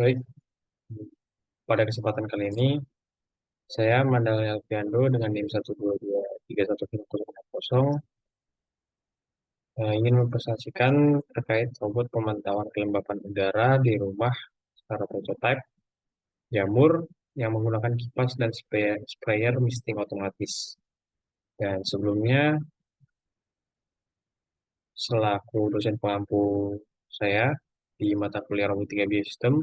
Baik, pada kesempatan kali ini saya Mandala Alfiando dengan NIM 122319060 ingin mempresentasikan terkait robot pemantauan kelembapan udara di rumah secara prototipe jamur yang menggunakan kipas dan sprayer misting otomatis. Dan sebelumnya, selaku dosen pengampu saya di mata kuliah Robotika Biosistem,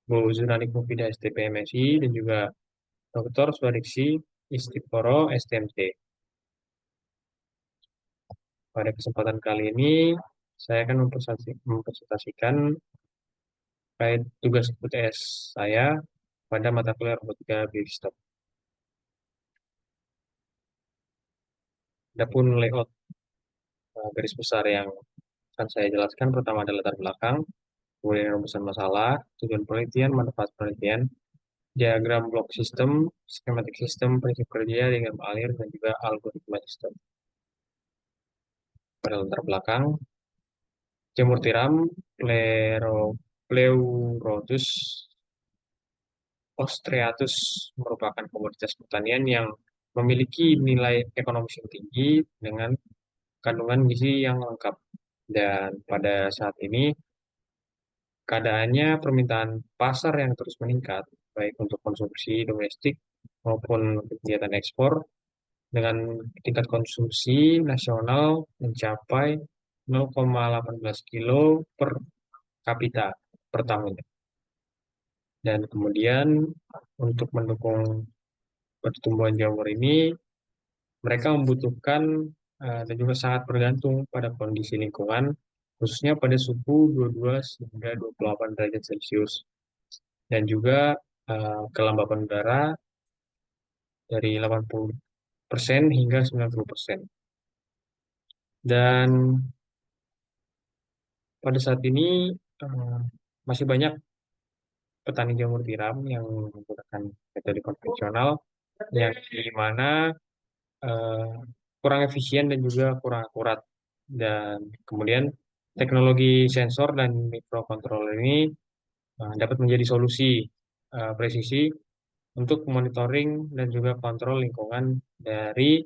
Bu Zunani Mufida STP MSI dan juga Dr. Swadiksi Istiporo STMT. Pada kesempatan kali ini, saya akan mempresentasikan terkait tugas UTS saya pada mata kuliah robotika biosistem. Adapun layout garis besar yang akan saya jelaskan, pertama adalah latar belakang, kemudian rumusan masalah, tujuan penelitian, manfaat penelitian, diagram blok sistem, skematik sistem, prinsip kerja, diagram alir, dan juga algoritma sistem. Pada latar belakang, jamur tiram, Pleurotus Ostreatus merupakan komoditas pertanian yang memiliki nilai ekonomis yang tinggi dengan kandungan gizi yang lengkap. Dan pada saat ini, keadaannya permintaan pasar yang terus meningkat, baik untuk konsumsi domestik maupun kegiatan ekspor, dengan tingkat konsumsi nasional mencapai 0,18 kilo per kapita per tahun. Dan kemudian untuk mendukung pertumbuhan jamur ini, mereka membutuhkan dan juga sangat bergantung pada kondisi lingkungan, khususnya pada suhu 22 hingga 28 derajat Celcius, dan juga kelembapan udara dari 80% hingga 90%. Dan pada saat ini eh, masih banyak petani jamur tiram yang menggunakan metode konvensional, yang di mana eh, kurang efisien dan juga kurang akurat. Dan kemudian teknologi sensor dan microcontroller ini dapat menjadi solusi presisi untuk monitoring dan juga kontrol lingkungan dari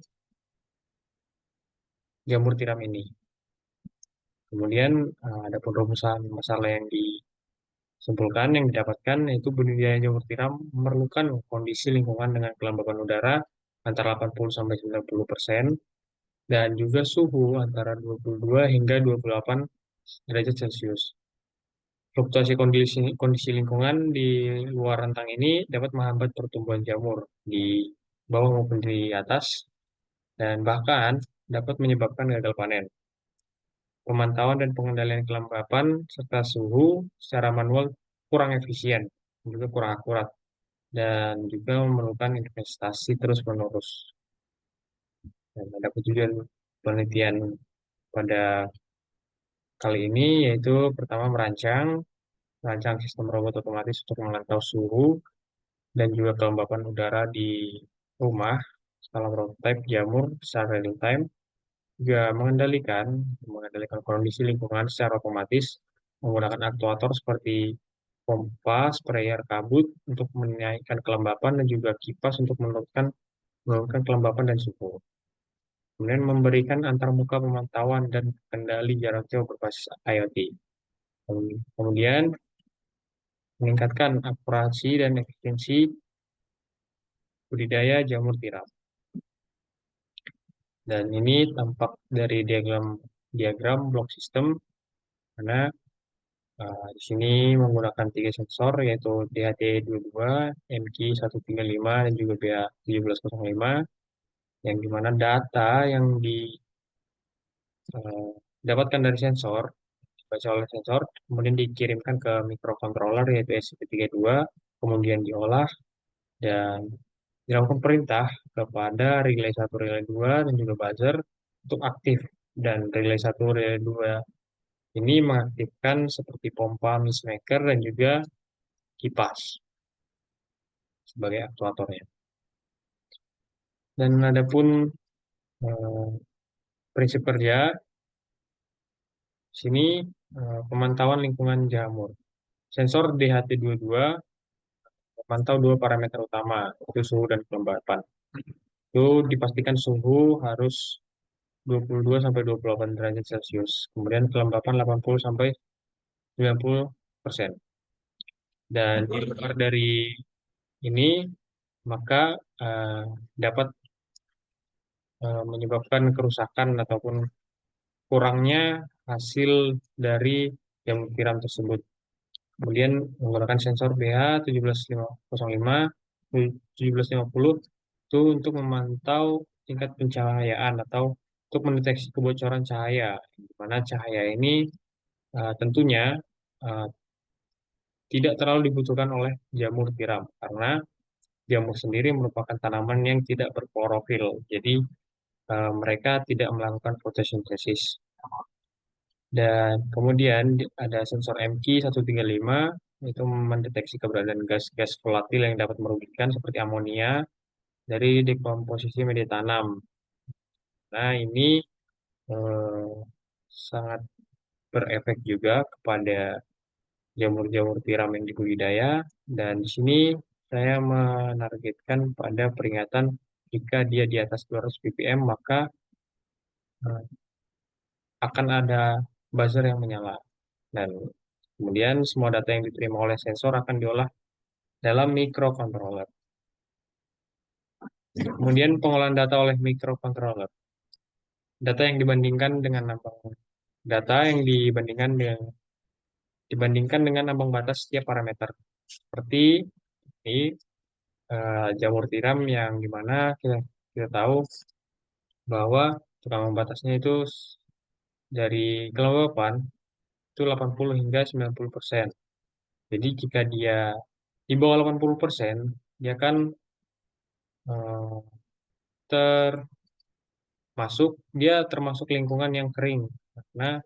jamur tiram ini. Kemudian ada pun rumusan masalah yang disimpulkan yang didapatkan, yaitu budidaya jamur tiram memerlukan kondisi lingkungan dengan kelembapan udara antara 80 sampai 90% dan juga suhu antara 22 hingga 28 derajat Celcius. Fluktuasi kondisi lingkungan di luar rentang ini dapat menghambat pertumbuhan jamur di bawah maupun di atas, dan bahkan dapat menyebabkan gagal panen. Pemantauan dan pengendalian kelembapan serta suhu secara manual kurang efisien, juga kurang akurat, dan juga memerlukan investasi terus-menerus. Dan ada tujuan penelitian pada kali ini yaitu pertama merancang sistem robot otomatis untuk memantau suhu dan juga kelembapan udara di rumah skala prototipe jamur secara real time, juga mengendalikan kondisi lingkungan secara otomatis menggunakan aktuator seperti pompa, sprayer kabut untuk menaikkan kelembapan dan juga kipas untuk menurunkan kelembapan dan suhu. Kemudian memberikan antarmuka pemantauan dan kendali jarak jauh berbasis IoT. Kemudian meningkatkan akurasi dan efisiensi budidaya jamur tiram. Dan ini tampak dari diagram blok sistem, karena di sini menggunakan tiga sensor yaitu DHT22, MQ135, dan juga BA1705, yang dimana data yang didapatkan dari sensor dibaca oleh sensor, kemudian dikirimkan ke microcontroller yaitu SCP32, kemudian diolah dan dilakukan perintah kepada relay 1, relay 2, dan juga buzzer untuk aktif. Dan relay 1, relay 2 ini mengaktifkan seperti pompa, mist maker, dan juga kipas sebagai aktuatornya. Dan adapun eh, prinsip kerja sini, pemantauan lingkungan jamur. Sensor DHT22 memantau dua parameter utama, yaitu suhu dan kelembapan. Itu dipastikan suhu harus 22 sampai 28 derajat Celcius. Kemudian kelembapan 80 sampai 90%. Dan di luar dari ini, maka dapat menyebabkan kerusakan ataupun kurangnya hasil dari jamur tiram tersebut. Kemudian menggunakan sensor BH 1705 1750 itu untuk memantau tingkat pencahayaan atau untuk mendeteksi kebocoran cahaya. Di mana cahaya ini tentunya uh, tidak terlalu dibutuhkan oleh jamur tiram karena jamur sendiri merupakan tanaman yang tidak berklorofil. Jadi mereka tidak melakukan fotosintesis. Dan kemudian ada sensor MQ135 itu mendeteksi keberadaan gas-gas volatil yang dapat merugikan seperti amonia dari dekomposisi media tanam. Nah, ini eh, sangat berefek juga kepada jamur-jamur tiram yang di budidaya. Dan di sini saya menargetkan pada peringatan jika dia di atas 200 ppm maka eh, akan ada buzzer yang menyala. Dan kemudian semua data yang diterima oleh sensor akan diolah dalam microcontroller. Kemudian pengolahan data oleh microcontroller. Data yang dibandingkan dengan ambang data yang dibandingkan dengan ambang batas setiap parameter. Seperti ini jamur tiram yang dimana kita tahu bahwa tukang batasnya itu dari kelembapan itu 80 hingga 90%. Jadi jika dia di bawah 80%, dia kan eh, dia termasuk lingkungan yang kering karena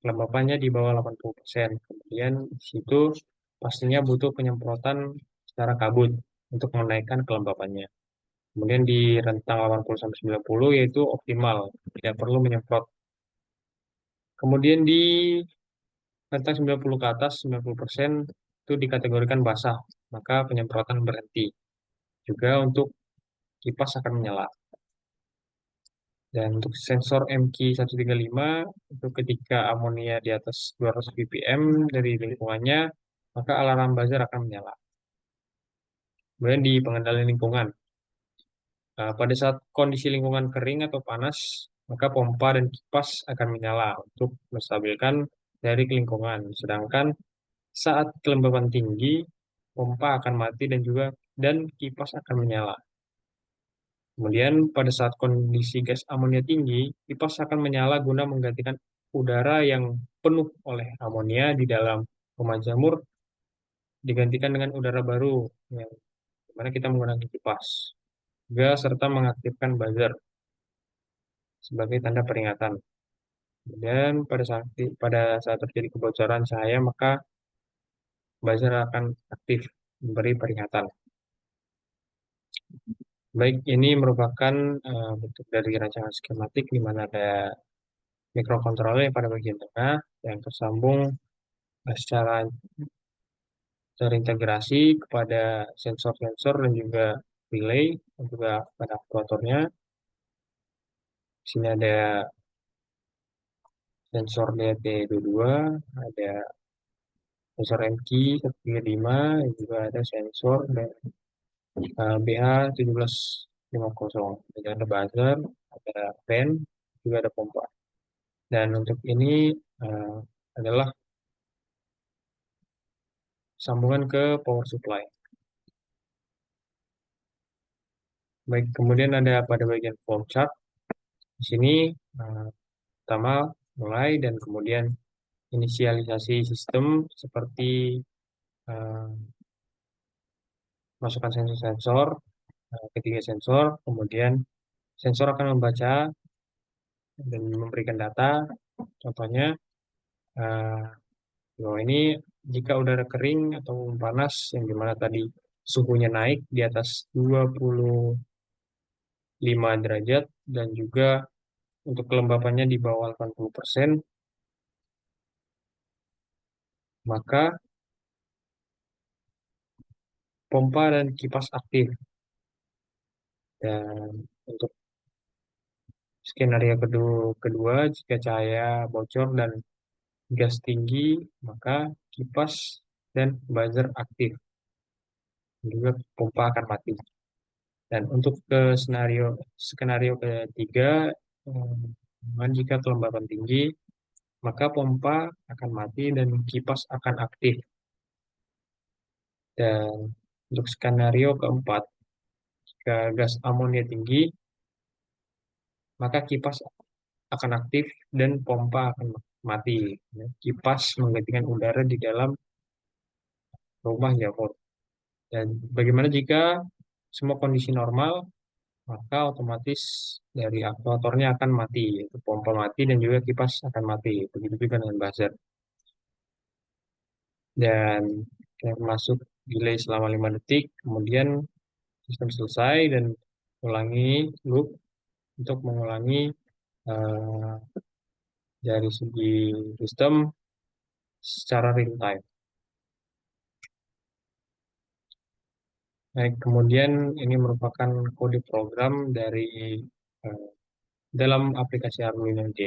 kelembapannya di bawah 80%. Kemudian di situ pastinya butuh penyemprotan secara kabut untuk menaikkan kelembapannya. Kemudian di rentang 80 sampai 90 yaitu optimal, tidak perlu menyemprot. Kemudian di rentang 90 ke atas 90% itu dikategorikan basah, maka penyemprotan berhenti. Juga untuk kipas akan menyala. Dan untuk sensor MQ135 itu ketika amonia di atas 200 ppm dari lingkungannya, maka alarm buzzer akan menyala. Kemudian di pengendalian lingkungan, pada saat kondisi lingkungan kering atau panas, maka pompa dan kipas akan menyala untuk menstabilkan dari lingkungan. Sedangkan saat kelembapan tinggi, pompa akan mati dan kipas akan menyala. Kemudian pada saat kondisi gas amonia tinggi, kipas akan menyala guna menggantikan udara yang penuh oleh amonia di dalam rumah jamur digantikan dengan udara baru yang dimana kita menggunakan kipas. Juga serta mengaktifkan buzzer sebagai tanda peringatan. Kemudian pada saat terjadi kebocoran cahaya maka buzzer akan aktif memberi peringatan. Baik, ini merupakan bentuk dari rancangan skematik di mana ada mikrokontroler yang pada bagian tengah yang tersambung secara terintegrasi kepada sensor-sensor dan juga relay dan juga pada aktuatornya. Di sini ada sensor DT22, ada sensor MQ 135, dan juga ada sensor BH1750. Jadi ada buzzer, ada fan, juga ada pompa. Dan untuk ini eh, adalah sambungan ke power supply. Baik, kemudian ada pada bagian flow chart. Di sini eh, pertama mulai dan kemudian inisialisasi sistem seperti eh, masukkan sensor-sensor, ketiga sensor, kemudian sensor akan membaca dan memberikan data. Contohnya, eh, bahwa ini jika udara kering atau panas yang dimana tadi suhunya naik di atas 25 derajat dan juga untuk kelembapannya di bawah 80%, maka pompa dan kipas aktif. Dan untuk skenario kedua, jika cahaya bocor dan gas tinggi, maka kipas dan buzzer aktif. Juga pompa akan mati. Dan untuk ke skenario ketiga, jika kelembapan tinggi, maka pompa akan mati dan kipas akan aktif. Dan untuk skenario keempat, jika gas amonia tinggi, maka kipas akan aktif dan pompa akan mati. Ya, kipas menggantikan udara di dalam rumah jamur. Dan bagaimana jika semua kondisi normal, maka otomatis dari aktuatornya akan mati, yaitu pompa mati dan juga kipas akan mati. Begitu juga dengan buzzer. Dan yang masuk delay selama 5 detik, kemudian sistem selesai dan ulangi loop untuk mengulangi eh, dari segi sistem secara real time. Baik, kemudian ini merupakan kode program dari eh, dalam aplikasi Arduino J.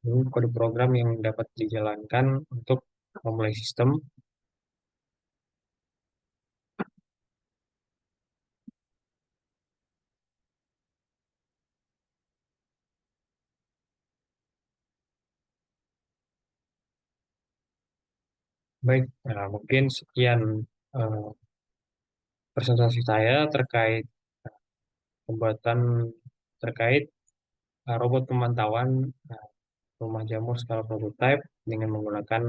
Ini kode program yang dapat dijalankan untuk memulai sistem. Baik, nah, mungkin sekian eh, presentasi saya terkait pembuatan terkait robot pemantauan eh, rumah jamur skala prototype dengan menggunakan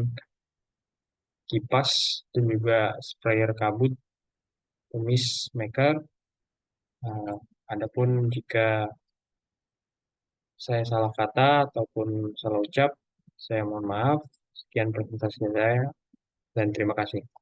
kipas dan juga sprayer kabut tumis maker. Eh, Adapun jika saya salah kata ataupun salah ucap, saya mohon maaf. Sekian presentasi saya dan terima kasih.